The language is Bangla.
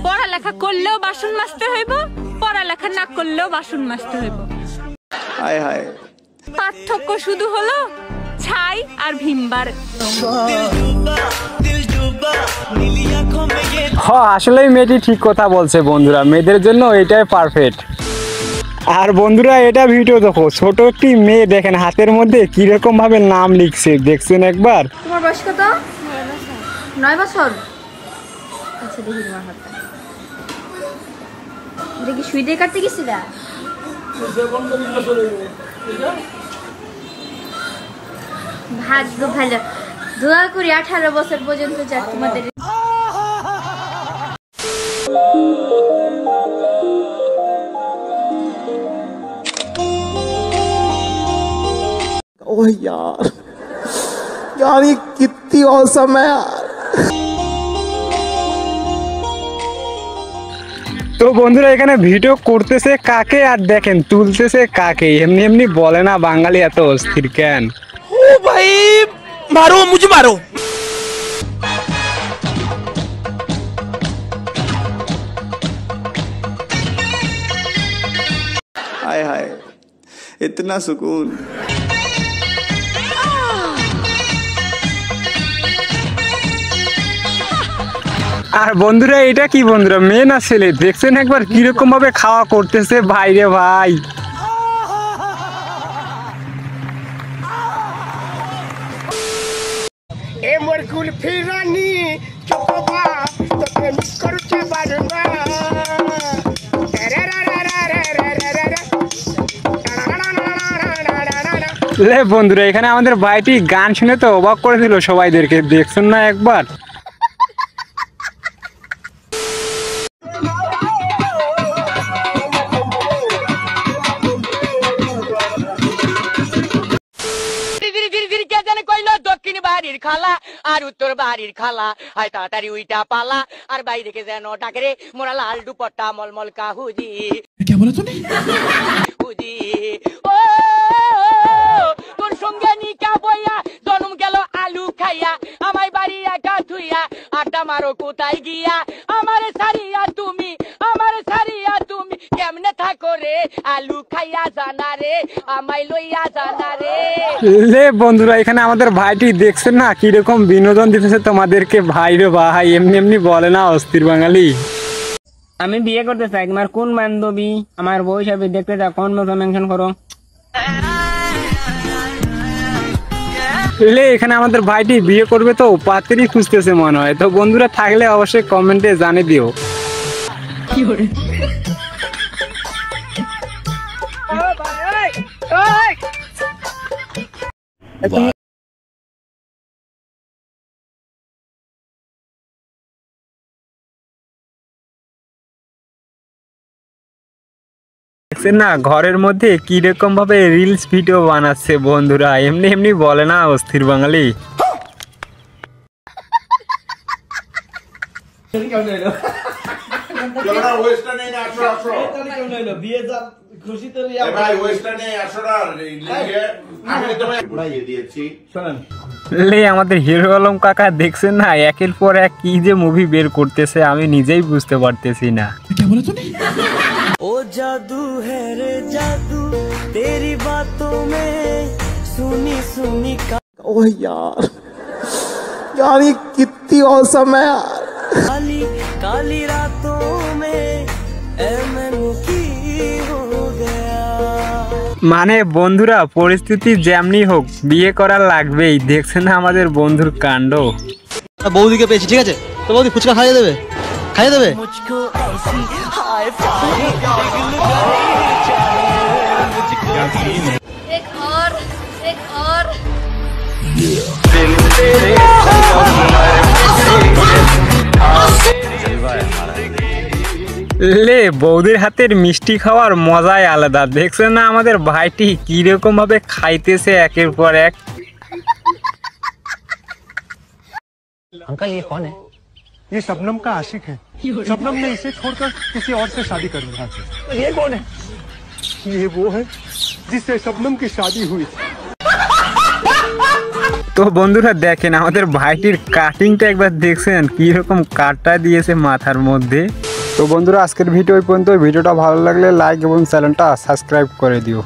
পড়ালেখা করলেও বাসন মাজতে হইব, পড়ালেখা না করলেও বাসন মাজতে হইব। হায় হায়, পার্থক্য শুধু হলো ছাই আর ভিমবার। আসলে মেয়েটি ঠিক কথা বলছে বন্ধুরা, মেয়েদের জন্য এটাই পারফেক্ট। আর বন্ধুরা এটা ভিডিও দেখো, ছোট একটি মেয়ে দেখেন হাতের মধ্যে কিরকম ভাবে নাম লিখছে, দেখছেন একবার? তোমার বয়স কত? 9 বছর। আচ্ছা দেখি তোমার হাতটা। দেখি সুই দিয়ে কাটতে গেছিলা? ভাগ্য ভালো, দোয়া করি 18 বছর পর্যন্ত যাক তোমাদের। ओह यार, यार ये कितनी औसम है यार। তো বন্ধুরা এখানে ভিডিও করতেছে কাকে আর দেখেন তুলতেছে কাকে, এমনি এমনি বলে না বাঙালি এত অস্থির কেন? ओ भाई मारो, मुझे मारो। हाय हाय, इतना सुकून। আর বন্ধুরা এটা কি বন্ধুরা, মেয়ে না ছেলে? দেখছেন একবার কিরকম ভাবে খাওয়া করতেছে ভাইরে ভাই। লে বন্ধুরা এখানে আমাদের ভাইটি গান শুনে তো অবাক করে দিল সবাইদেরকে, দেখছেন না একবার? দক্ষিণ বাড়ির খালা আর উত্তর বাড়ির খালা, আয় তাড়াতাড়ি উইটা পালা, আর বাইরে কে যেন ডাকরে মোরা লাল দুপট্টা মলমল কা হুজি। কে বলে তুমি? হুজি ও তোর সঙ্গে নিকা বইয়া জন্ম গেল আলু খাইয়া, আমায় বাড়ি একা থুইয়া আড্ডা মারো কোথায় গিয়া, আমারে ছাড়িয়া তুমি, আমারে ছাড়িয়া তুমি কেমনে থাকো রে, আলু খাইয়া জানা রে, আমায় লইয়া জানা রে। লে বন্ধুরা এখানে আমাদের ভাইটি দেখছেন না কিরকম বিনোদন দিতেছে তোমাদেরকে, ভাই রে ভাই, এমনি এমনি বলে না অস্থির বাঙালি। আমি বিয়ে করতে চাই, তোমার কোন বান্ধবী আমার বউ হিসাবে দেখতে চাও, কোন মুখে মেনশন করো। লে এখানে আমাদের ভাইটি বিয়ে করবে তো পাত্রী খুঁজতেছে মনে হয়, তো বন্ধুরা থাকলে অবশ্যই কমেন্টে জানিয়ে দিও। দেখছেন না ঘরের মধ্যে কিরকম ভাবে রিলস ভিডিও বানাচ্ছে বন্ধুরা, এমনি এমনি বলে না অস্থির বাঙালি। লে আমাদের হিরো আলম কাকা দেখছেন না একের পর এক কি যে মুভি বের করতেছে, আমি নিজেই বুঝতে পারতেছি না। ओ जादू है रे जादू तेरी बातों में सुनी सुनी का। ओह यार, यार ये कितनी औसम है यार। काली काली रातों में मैनू की हो गया। মানে বন্ধুরা পরিস্থিতি যেমনি হোক বিয়ে করা লাগবেই, দেখছেন না আমাদের বন্ধুর কাণ্ড। বৌদিকে পেয়েছি, ঠিক আছে তো বৌদি ফুচকা খাইয়ে দেবে, খাইয়ে দেবে। मुझको ऐसी हाय फाय एक और লে বৌদির হাতের মিষ্টি খাওয়ার মজাই আলাদা, দেখছেন না আমাদের ভাইটি কিরকম ভাবে খাইতেছে একের পর এক। अंकल ये कौन है? ये शबनम का आशिक है। शबनम ने इसे छोड़कर किसी और से शादी कर लिया। ये कौन है? ये वो है जिससे शबनम की शादी हुई। তো বন্ধুরা দেখেন আমাদের ভাইটির কাটিংটা একবার দেখছেন কিরকম কাটটা দিয়েছে মাথার মধ্যে। তো বন্ধুরা আজকের ভিডিও এই পর্যন্ত। ভিডিওটা ভালো লাগলে লাইক এবং চ্যানেলটা সাবস্ক্রাইব করে দিও।